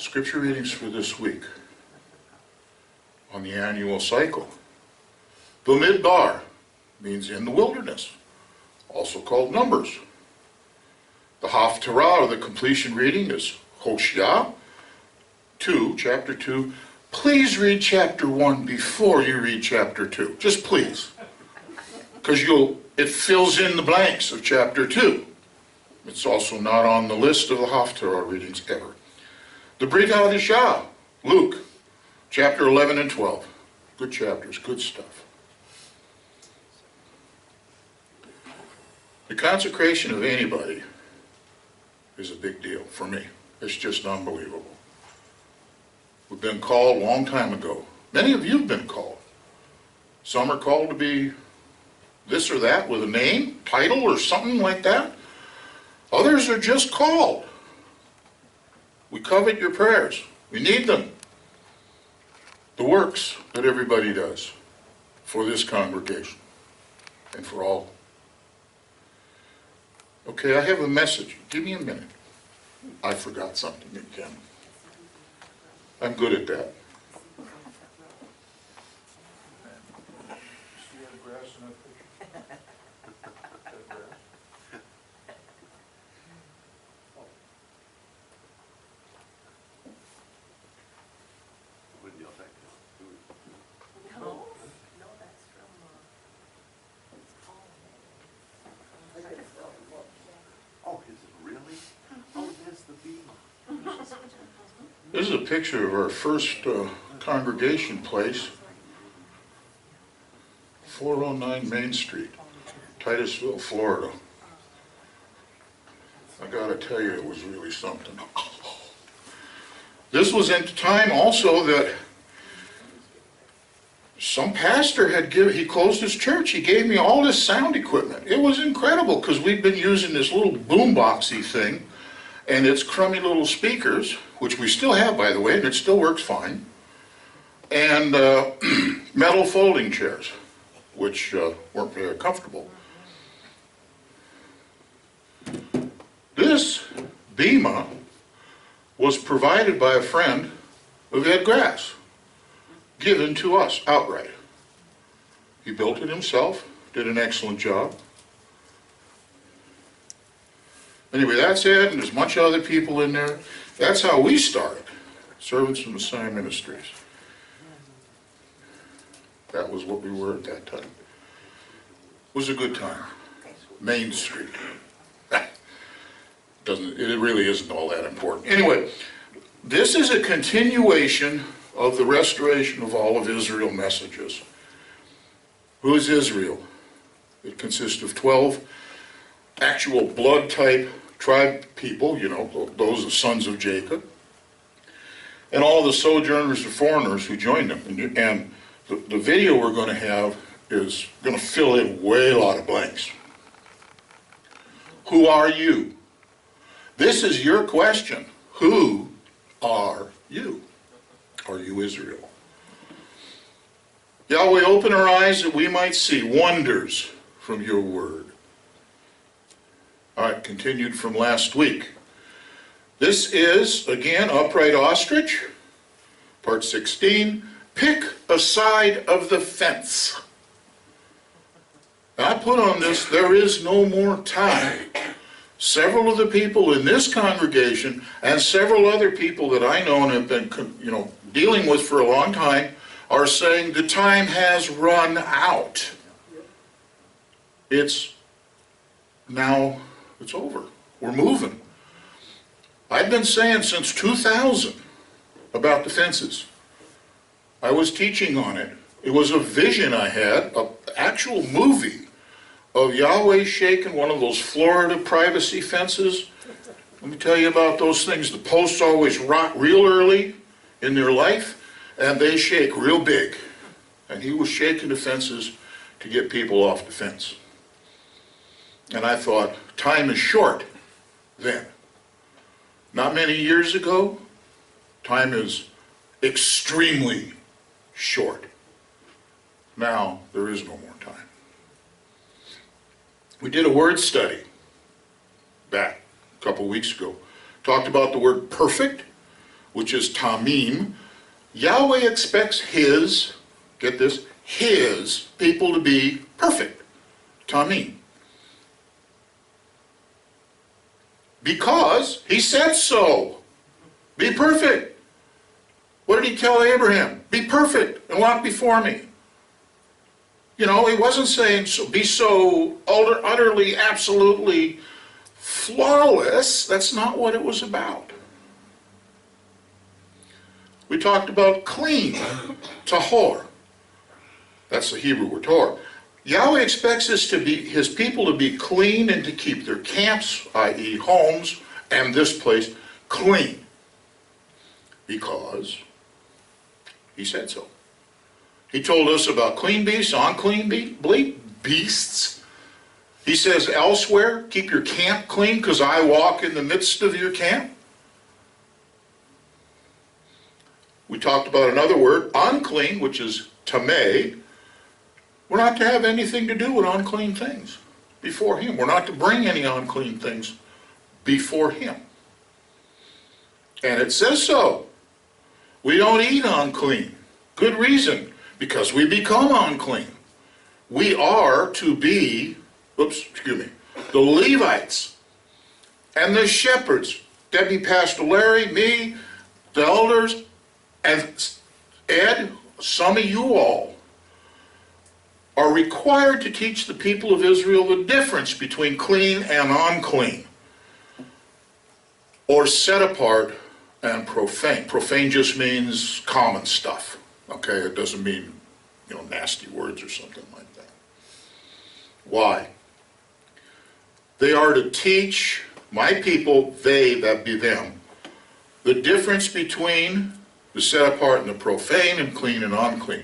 Scripture readings for this week on the annual cycle. Bamidbar means in the wilderness, also called Numbers. The Haftarah, or the completion reading, is Hosea 2, chapter 2. Please read chapter 1 before you read chapter 2. Just please. Because it fills in the blanks of chapter 2. It's also not on the list of the Haftarah readings ever. The Brit Hadashah, Luke, chapter 11 and 12. Good chapters, good stuff. The consecration of anybody is a big deal for me. It's just unbelievable. We've been called a long time ago. Many of you have been called. Some are called to be this or that with a name, title, or something like that. Others are just called. We covet your prayers. We need them. The works that everybody does for this congregation and for all. Okay, I have a message. Give me a minute. I forgot something again. I'm good at that. This is a picture of our first congregation place, 409 Main Street, Titusville, Florida. I gotta tell you, it was really something. This was at the time also that some pastor he closed his church. He gave me all this sound equipment. It was incredible because we'd been using this little boomboxy thing and its crummy little speakers, which we still have, by the way, and it still works fine, and metal folding chairs, which weren't very comfortable. This bema was provided by a friend of Ed Grass, given to us outright. He built it himself, did an excellent job. Anyway, that's Ed, and there's a bunch of other people in there. That's how we started, Servants of Messiah Ministries. That was what we were at that time. It was a good time. Main Street. It really isn't all that important. Anyway, this is a continuation of the restoration of all of Israel messages. Who is Israel? It consists of 12 actual blood type tribe people, you know, those are sons of Jacob, and all the sojourners and foreigners who joined them. And the video we're going to have is going to fill in way a lot of blanks. Who are you? This is your question. Who are you? Are you Israel? Yahweh, open our eyes that we might see wonders from your word. All right, continued from last week. This is, again, Upright Ostrich, part 16. Pick a side of the fence. I put on this, there is no more time. Several of the people in this congregation and several other people that I know and have been, dealing with for a long time are saying the time has run out. It's over. We're moving. I've been saying since 2000 about the fences. I was teaching on it. It was a vision I had, an actual movie of Yahweh shaking one of those Florida privacy fences. Let me tell you about those things. The posts always rot real early in their life, and they shake real big. And he was shaking the fences to get people off the fence. And I thought, time is short then. Not many years ago, time is extremely short. Now, there is no more time. We did a word study back a couple weeks ago. Talked about the word perfect. which is tamim, Yahweh expects his, get this, his people to be perfect. Tamim. Because he said so. Be perfect. What did he tell Abraham? Be perfect and walk before me. You know, he wasn't saying so, be so utterly, absolutely flawless. That's not what it was about. We talked about clean, tahor. That's the Hebrew word, tahor. Yahweh expects his people to be clean and to keep their camps, i.e. homes, and this place clean. Because he said so. He told us about clean beasts, unclean beasts. He says elsewhere, keep your camp clean because I walk in the midst of your camp. We talked about another word, unclean, which is tameh. We're not to have anything to do with unclean things before him. We're not to bring any unclean things before him. And it says so. We don't eat unclean. Good reason. Because we become unclean. We are to be, the Levites and the shepherds. Debbie, Pastor Larry, me, the elders, and Ed, some of you all are required to teach the people of Israel the difference between clean and unclean, or set apart and profane. Profane just means common stuff. Okay, it doesn't mean, nasty words or something like that. Why? They are to teach my people, they, that be them, the difference between the set apart and the profane, and clean and unclean.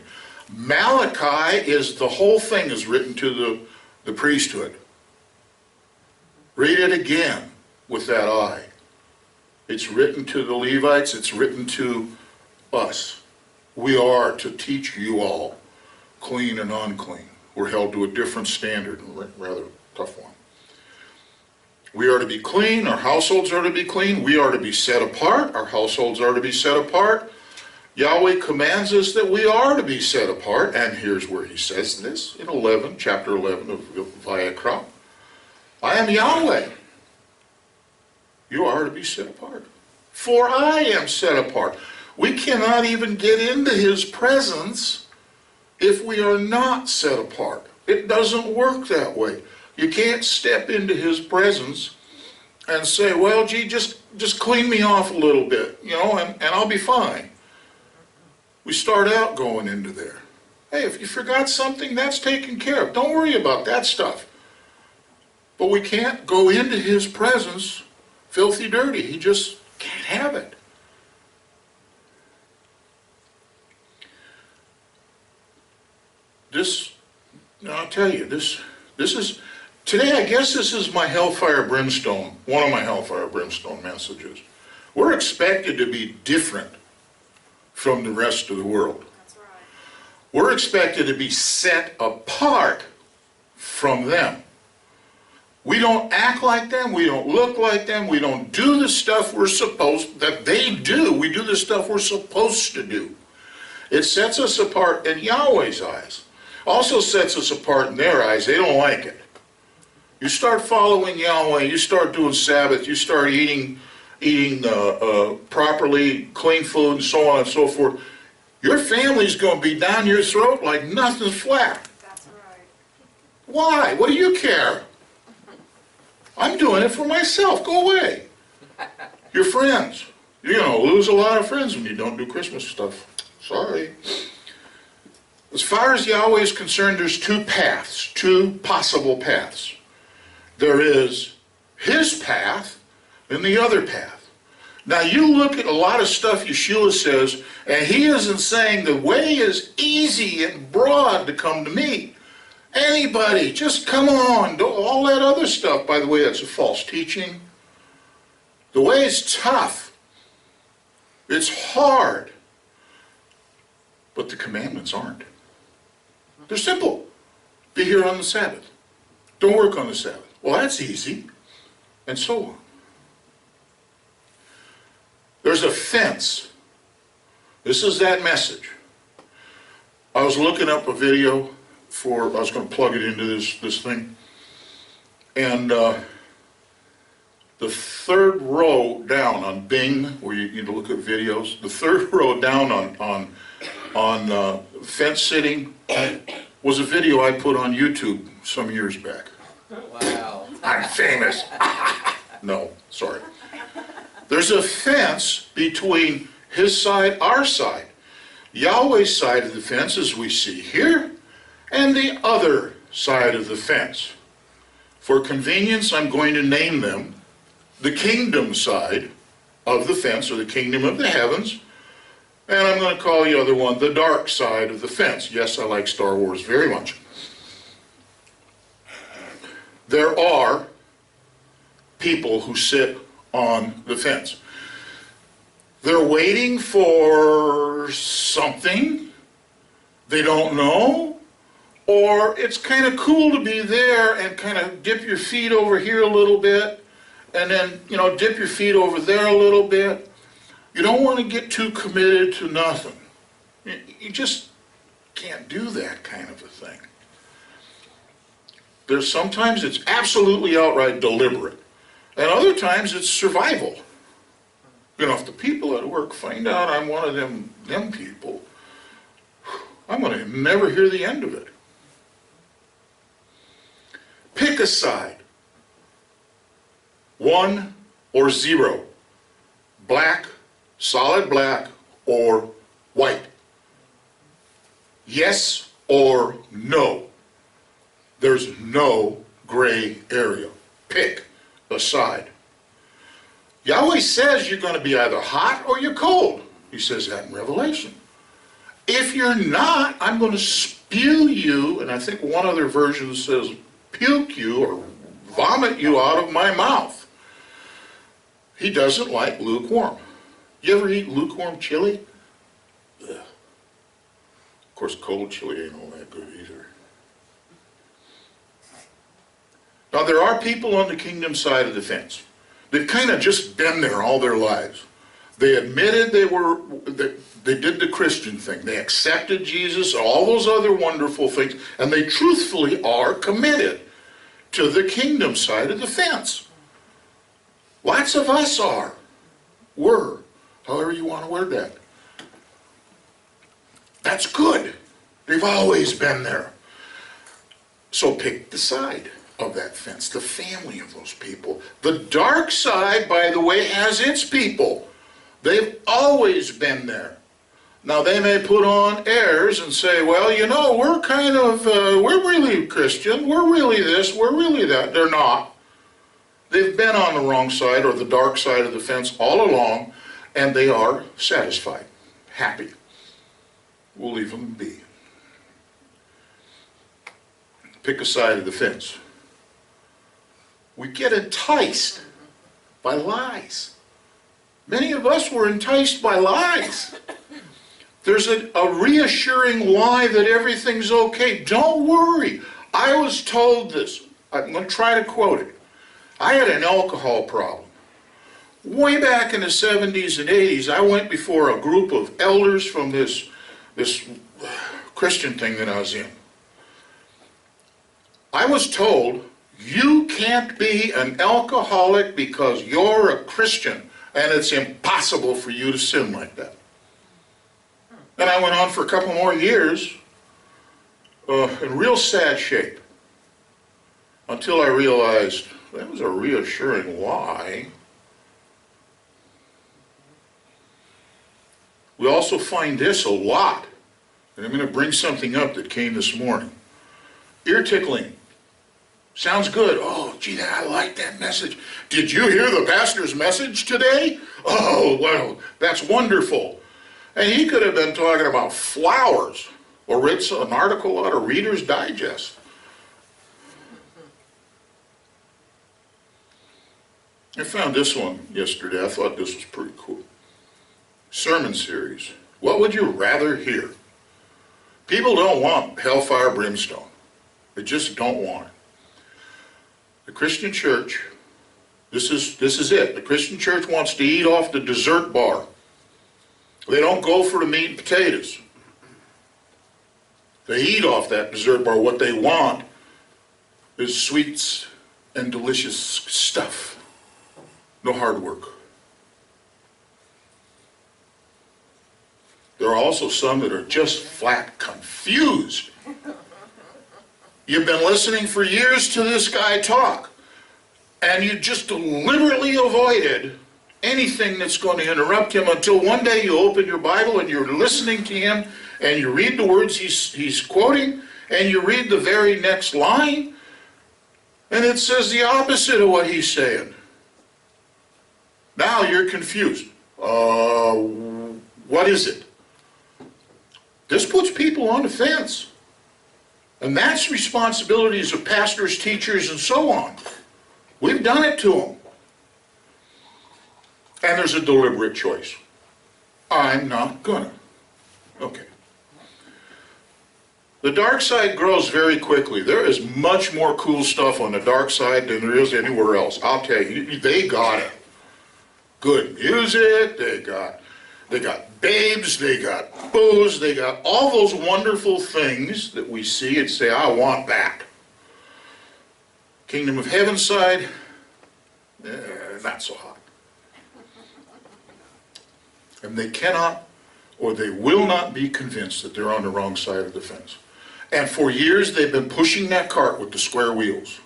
Malachi is, the whole thing is written to the priesthood. Read it again with that eye. It's written to the Levites, it's written to us. We are to teach you all, clean and unclean. We're held to a different standard, a rather tough one. We are to be clean, our households are to be clean, we are to be set apart, our households are to be set apart. Yahweh commands us that we are to be set apart, and here's where he says this in chapter 11 of Vayikra. I am Yahweh. You are to be set apart. For I am set apart. We cannot even get into his presence if we are not set apart. It doesn't work that way. You can't step into his presence and say, well, gee, just clean me off a little bit, and I'll be fine. We start out going into there. Hey, if you forgot something, that's taken care of. Don't worry about that stuff. But we can't go into his presence filthy dirty. He just can't have it. I'll tell you, this is, today I guess this is my hellfire brimstone, one of my hellfire brimstone messages. We're expected to be different from the rest of the world. That's right. We're expected to be set apart from them. We don't act like them, we don't look like them, we don't do the stuff that they do. We do the stuff we're supposed to do. It sets us apart in Yahweh's eyes. Also sets us apart in their eyes. They don't like it. You start following Yahweh, you start doing Sabbath, you start eating properly, clean food, and so on and so forth. Your family's going to be down your throat like nothing's flat. That's right. Why? What do you care? I'm doing it for myself. Go away. Your friends. You're going to lose a lot of friends when you don't do Christmas stuff. Sorry. As far as Yahweh is concerned, there's two possible paths. There is his path and the other path. Now you look at a lot of stuff Yeshua says, and he isn't saying the way is easy and broad to come to me. Anybody, just come on. All that other stuff, by the way, that's a false teaching. The way is tough. It's hard. But the commandments aren't. They're simple. Be here on the Sabbath. Don't work on the Sabbath. Well, that's easy. And so on. There's a fence. This is that message. I was looking up a video I was going to plug it into this thing. And the third row down on Bing, where you look at videos, the third row down on fence sitting was a video I put on YouTube some years back. Wow. I'm famous. No, sorry. There's a fence between his side, our side. Yahweh's side of the fence, as we see here, and the other side of the fence. For convenience, I'm going to name them the kingdom side of the fence, or the kingdom of the heavens, and I'm going to call the other one the dark side of the fence. Yes, I like Star Wars very much. There are people who sit on the fence. They're waiting for something they don't know, or it's kind of cool to be there and kind of dip your feet over here a little bit, and then, dip your feet over there a little bit. You don't want to get too committed to nothing. You just can't do that kind of a thing. Sometimes it's absolutely outright deliberate, and other times it's survival. If the people at work find out I'm one of them people, I'm going to never hear the end of it. Pick a side. 1 or 0. Black, solid black, or white. Yes or no. There's no gray area. Pick a side. Yahweh says you're going to be either hot or you're cold. He says that in Revelation. If you're not, I'm going to spew you, and I think one other version says puke you or vomit you out of my mouth. He doesn't like lukewarm. You ever eat lukewarm chili? Ugh. Of course, cold chili ain't all that good either. Now, there are people on the kingdom side of the fence. They've kind of just been there all their lives. They admitted they did the Christian thing. They accepted Jesus, all those other wonderful things, and they truthfully are committed to the kingdom side of the fence. Lots of us were, however you want to word that. That's good. They've always been there. So pick the side of that fence, the family of those people. The dark side, by the way, has its people. They've always been there. Now, they may put on airs and say, well, we're we're really Christian, we're really this, we're really that. They're not. They've been on the wrong side, or the dark side of the fence all along, and they are satisfied, happy. We'll leave them be. Pick a side of the fence. We get enticed by lies. Many of us were enticed by lies. There's a reassuring lie that everything's okay. Don't worry. I was told this. I'm going to try to quote it. I had an alcohol problem. Way back in the 70s and 80s, I went before a group of elders from this Christian thing that I was in. I was told, you can't be an alcoholic because you're a Christian, and it's impossible for you to sin like that. And I went on for a couple more years in real sad shape, until I realized that was a reassuring lie. We also find this a lot, and I'm going to bring something up that came this morning. Ear tickling. Sounds good. Oh, gee, I like that message. Did you hear the pastor's message today? Oh, well, that's wonderful. And he could have been talking about flowers or read an article out of Reader's Digest. I found this one yesterday. I thought this was pretty cool. Sermon series. What would you rather hear? People don't want hellfire brimstone. They just don't want it. The Christian church This is it. The Christian church wants to eat off the dessert bar. They don't go for the meat and potatoes. They eat off that dessert bar. What they want is sweets and delicious stuff. No hard work. There are also some that are just flat confused. You've been listening for years to this guy talk, and you just deliberately avoided anything that's going to interrupt him until one day you open your Bible and you're listening to him, and you read the words he's quoting, and you read the very next line, and it says the opposite of what he's saying. Now you're confused. What is it? This puts people on the fence. And that's responsibilities of pastors, teachers, and so on. We've done it to them. And there's a deliberate choice. I'm not gonna. Okay. The dark side grows very quickly. There is much more cool stuff on the dark side than there is anywhere else. I'll tell you, they got it. Good music, they got babes, they got booze, they got all those wonderful things that we see and say, I want that. Kingdom of Heaven side, not so hot. And they cannot or they will not be convinced that they're on the wrong side of the fence. And for years they've been pushing that cart with the square wheels,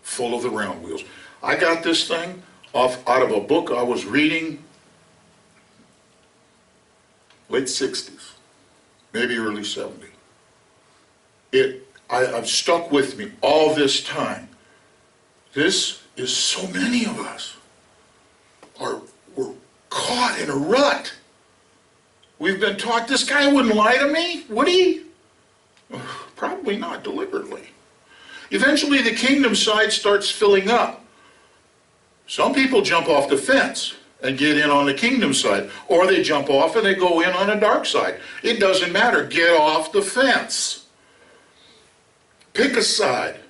full of the round wheels. I got this thing out of a book I was reading, late 60s, maybe early 70s. I've stuck with me all this time. This is so many of us we're caught in a rut. We've been taught this guy wouldn't lie to me, would he? Probably not deliberately. Eventually the kingdom side starts filling up. Some people jump off the fence and get in on the kingdom side, or they jump off and they go in on the dark side. It doesn't matter. Get off the fence. Pick a side.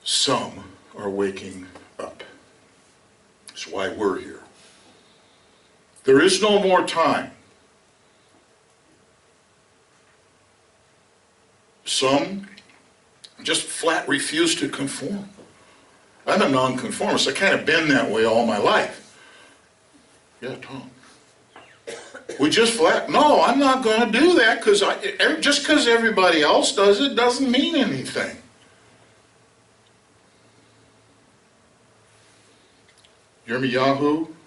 Some are waking up. That's why we're here. There is no more time. Some just flat refuse to conform. I'm a nonconformist. I kind of been that way all my life. Yeah, Tom. We just flat, no, I'm not going to do that just because everybody else does it doesn't mean anything.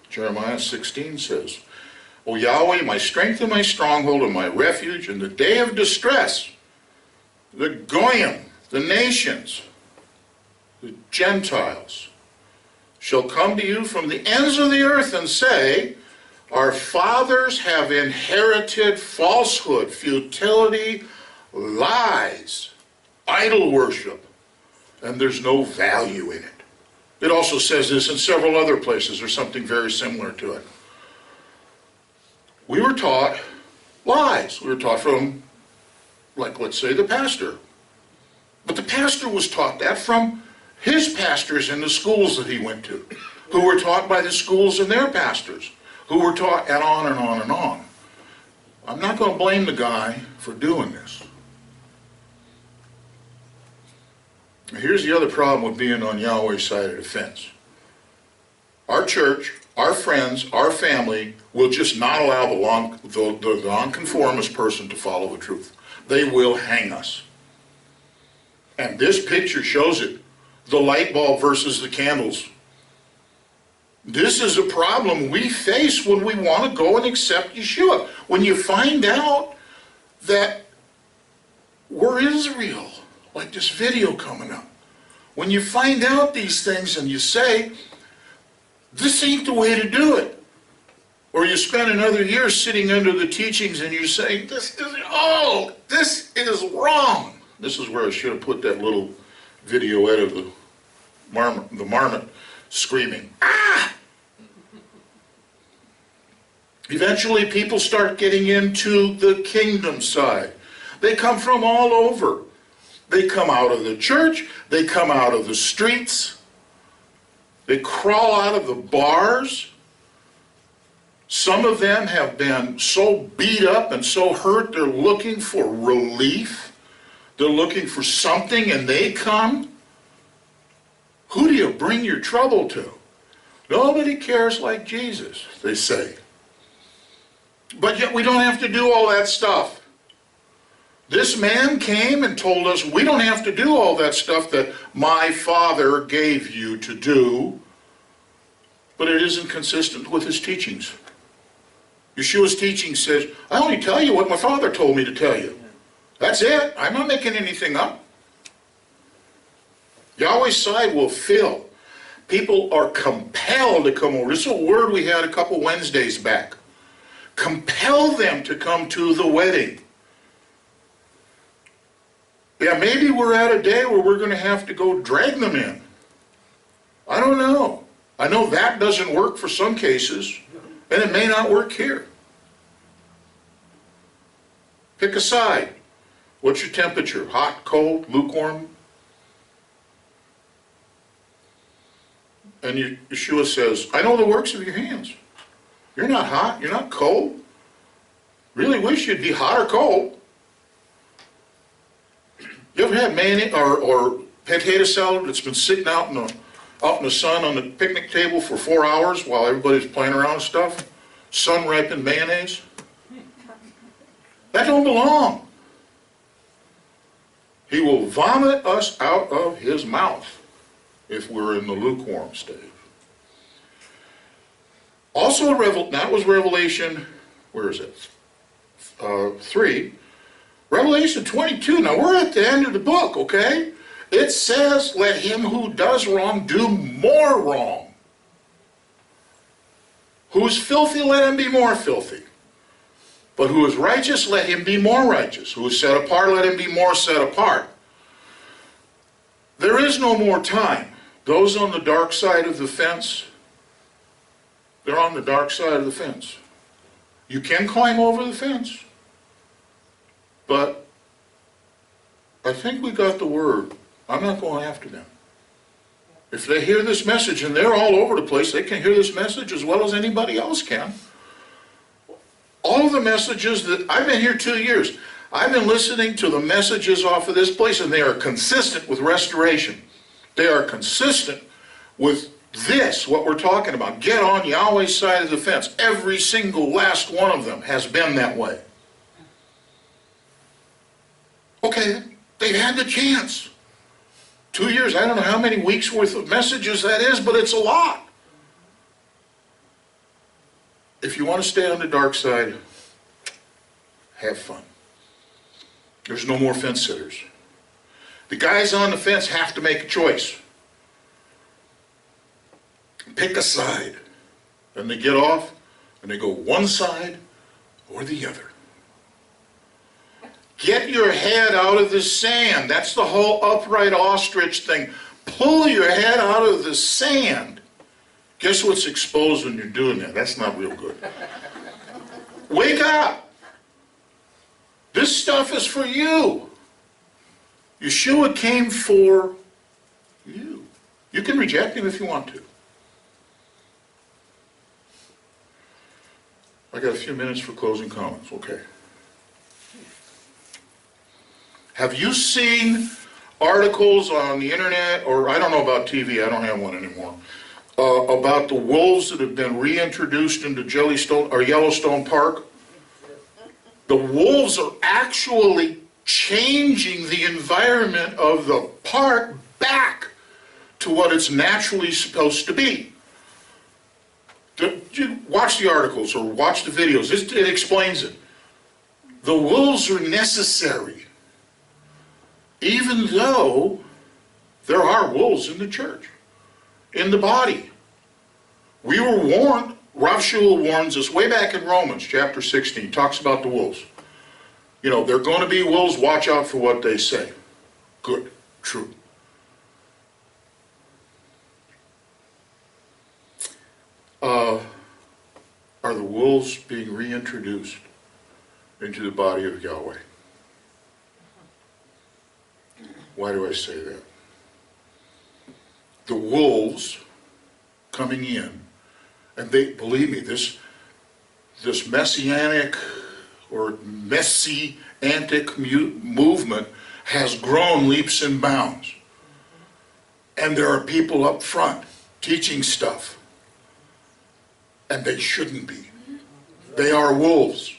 Jeremiah 16 says, O Yahweh, my strength and my stronghold and my refuge in the day of distress, the Goyim, the nations, the Gentiles, shall come to you from the ends of the earth and say, our fathers have inherited falsehood, futility, lies, idol worship, and there's no value in it. It also says this in several other places, or something very similar to it. We were taught lies. We were taught from, like, let's say, the pastor. But the pastor was taught that from his pastors in the schools that he went to, who were taught by the schools and their pastors, who were taught, and on and on and on. I'm not going to blame the guy for doing this. Here's the other problem with being on Yahweh's side of the fence. Our church, our friends, our family will just not allow the nonconformist person to follow the truth. They will hang us. And this picture shows it. The light bulb versus the candles. This is a problem we face when we want to go and accept Yeshua. When you find out that we're Israel, like this video coming up. When you find out these things and you say, this ain't the way to do it. Or you spend another year sitting under the teachings and you say, this is wrong. This is where I should have put that little videoette of the marmot screaming, ah! Eventually people start getting into the kingdom side. They come from all over. They come out of the church, they come out of the streets, They crawl out of the bars. Some of them have been so beat up and so hurt, they're looking for relief. They're looking for something, and they come. Who do you bring your trouble to? Nobody cares like Jesus, they say. But yet we don't have to do all that stuff. This man came and told us we don't have to do all that stuff that my Father gave you to do, but it isn't consistent with his teachings. Yeshua's teaching says, I only tell you what my Father told me to tell you. That's it. I'm not making anything up. Yahweh's side will fill. People are compelled to come over. This is a word we had a couple Wednesdays back. Compel them to come to the wedding. Yeah, maybe we're at a day where we're going to have to go drag them in. I don't know. I know that doesn't work for some cases, and it may not work here. Pick a side. What's your temperature? Hot, cold, lukewarm? And Yeshua says, I know the works of your hands. You're not hot, you're not cold. Really wish you'd be hot or cold. You ever had mayonnaise or potato salad that's been sitting out in the sun on the picnic table for 4 hours while everybody's playing around with stuff? Sun-ripened mayonnaise? That don't belong. He will vomit us out of his mouth if we're in the lukewarm stage. Also, that was Revelation, where is it? 3. Revelation 22. Now, we're at the end of the book, okay? It says, let him who does wrong do more wrong. Who is filthy, let him be more filthy. But who is righteous, let him be more righteous. Who is set apart, let him be more set apart. There is no more time. Those on the dark side of the fence, they're on the dark side of the fence. You can climb over the fence. But I think we got the word. I'm not going after them. If they hear this message, and they're all over the place, they can hear this message as well as anybody else can. All the messages that, I've been here 2 years. I've been listening to the messages off of this place, and they are consistent with restoration. They are consistent with this, what we're talking about. Get on Yahweh's side of the fence. Every single last one of them has been that way. Okay, they've had the chance. 2 years, I don't know how many weeks worth of messages that is, but it's a lot. If you want to stay on the dark side, have fun. There's no more fence sitters. The guys on the fence have to make a choice. Pick a side. Then they get off and they go one side or the other. Get your head out of the sand. That's the whole upright ostrich thing. Pull your head out of the sand. Guess what's exposed when you're doing that? That's not real good. Wake up. This stuff is for you. Yeshua came for you. You can reject him if you want to. I got a few minutes for closing comments. Okay. Have you seen articles on the internet, or I don't know about TV, I don't have one anymore, about the wolves that have been reintroduced into Yellowstone Park? The wolves are actually changing the environment of the park back to what it's naturally supposed to be. You watch the articles or watch the videos. It explains it. The wolves are necessary, even though there are wolves in the church, in the body. We were warned. Rav Shul warns us way back in Romans chapter 16, talks about the wolves. You know, they're going to be wolves, watch out for what they say. Good, true. Are the wolves being reintroduced into the body of Yahweh? Why do I say that? The wolves coming in, and they, believe me, this messianic or messianic movement has grown leaps and bounds. And there are people up front teaching stuff, and they shouldn't be. They are wolves.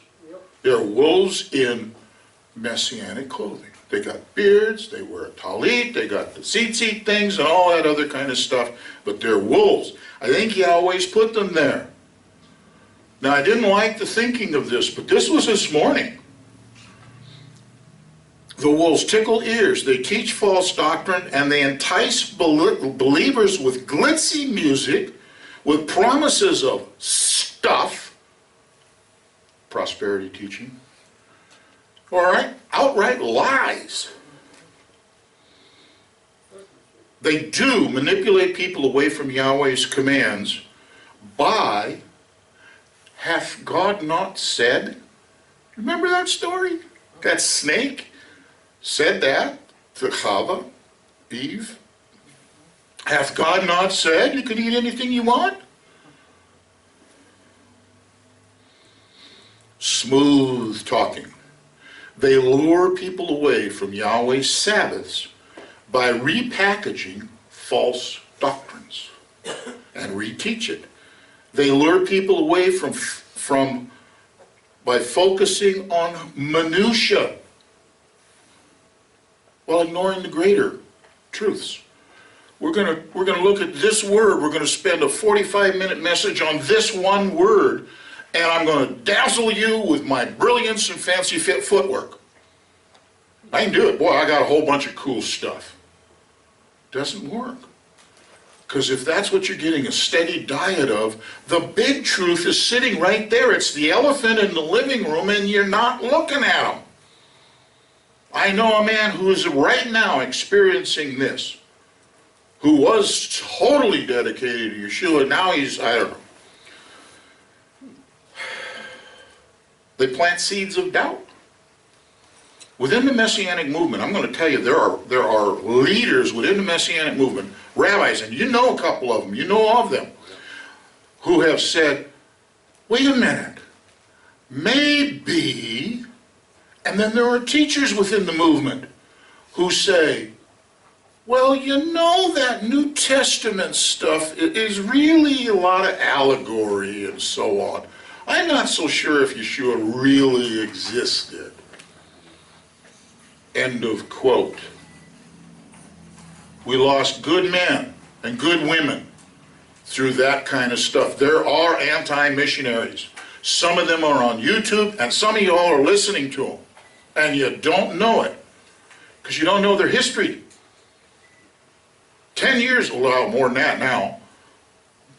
They're wolves in messianic clothing. They got beards, they wear a talit, they got the tzitzit things and all that other kind of stuff, but they're wolves. I think he always put them there. Now, I didn't like the thinking of this, but this was this morning. The wolves tickle ears, they teach false doctrine, and they entice believers with glitzy music, with promises of stuff, prosperity teaching, all right, outright lies. They do manipulate people away from Yahweh's commands by, hath God not said? Remember that story? That snake said that to Chava, Eve. Hath God not said you can eat anything you want? Smooth talking. They lure people away from Yahweh's Sabbaths by repackaging false doctrines and reteach it. They lure people away by focusing on minutia while ignoring the greater truths. We're going to look at this word. We're going to spend a 45-minute message on this one word, and I'm going to dazzle you with my brilliance and fancy fit footwork. I can do it. Boy, I got a whole bunch of cool stuff. Doesn't work. Because if that's what you're getting a steady diet of, the big truth is sitting right there. It's the elephant in the living room, and you're not looking at him. I know a man who is right now experiencing this, who was totally dedicated to Yeshua. Now he's, I don't know. They plant seeds of doubt. Within the Messianic movement, I'm going to tell you, there are leaders within the Messianic movement, rabbis, and you know a couple of them, you know of them, who have said, wait a minute, maybe, and then there are teachers within the movement who say, well, you know that New Testament stuff is really a lot of allegory and so on. I'm not so sure if Yeshua really existed. End of quote. We lost good men and good women through that kind of stuff. There are anti-missionaries. Some of them are on YouTube, and some of y'all are listening to them. And you don't know it, because you don't know their history. 10 years, well, more than that now,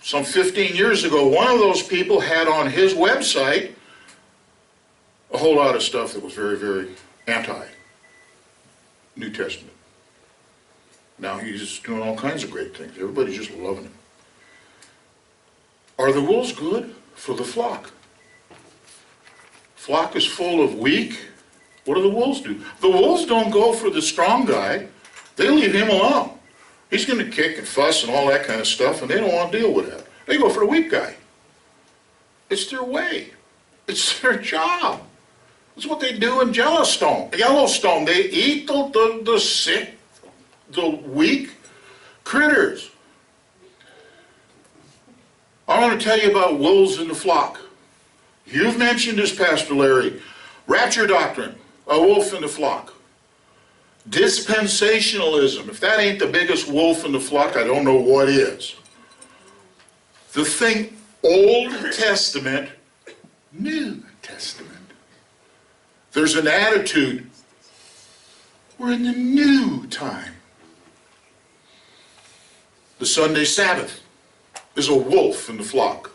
some 15 years ago, one of those people had on his website a whole lot of stuff that was very, very anti-New Testament. Now he's doing all kinds of great things. Everybody's just loving him. Are the wolves good for the flock? Flock is full of weak. What do the wolves do? The wolves don't go for the strong guy. They leave him alone. He's going to kick and fuss and all that kind of stuff, and they don't want to deal with that. They go for the weak guy. It's their way. It's their job. That's what they do in Yellowstone. They eat the sick, the weak critters. I want to tell you about wolves in the flock. You've mentioned this, Pastor Larry. Rapture doctrine, a wolf in the flock. Dispensationalism. If that ain't the biggest wolf in the flock, I don't know what is. The thing, Old Testament, New Testament. There's an attitude, we're in the new time. The Sunday Sabbath is a wolf in the flock.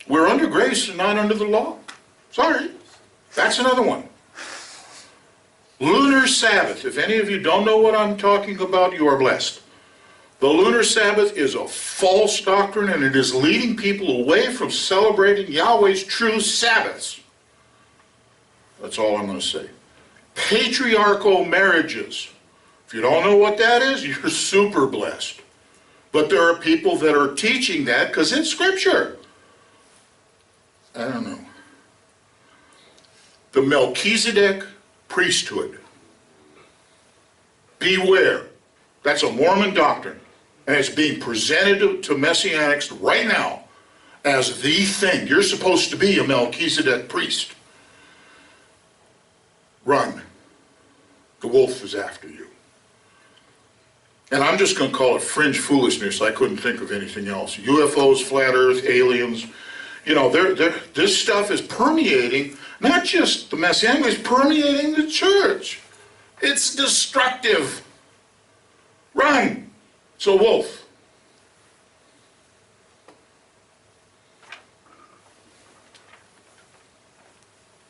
We're under grace and not under the law. Sorry, that's another one. Lunar Sabbath. If any of you don't know what I'm talking about, you are blessed. The Lunar Sabbath is a false doctrine, and it is leading people away from celebrating Yahweh's true Sabbaths. That's all I'm going to say. Patriarchal marriages. If you don't know what that is, you're super blessed. But there are people that are teaching that because it's Scripture. I don't know. The Melchizedek priesthood. Beware. That's a Mormon doctrine. And it's being presented to Messianics right now as the thing. You're supposed to be a Melchizedek priest. Run. The wolf is after you. And I'm just going to call it fringe foolishness. I couldn't think of anything else. UFOs, flat earth, aliens. You know, this stuff is permeating, not just the Messianic, it's permeating the church. It's destructive. Run. It's a wolf.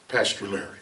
Pastor Larry.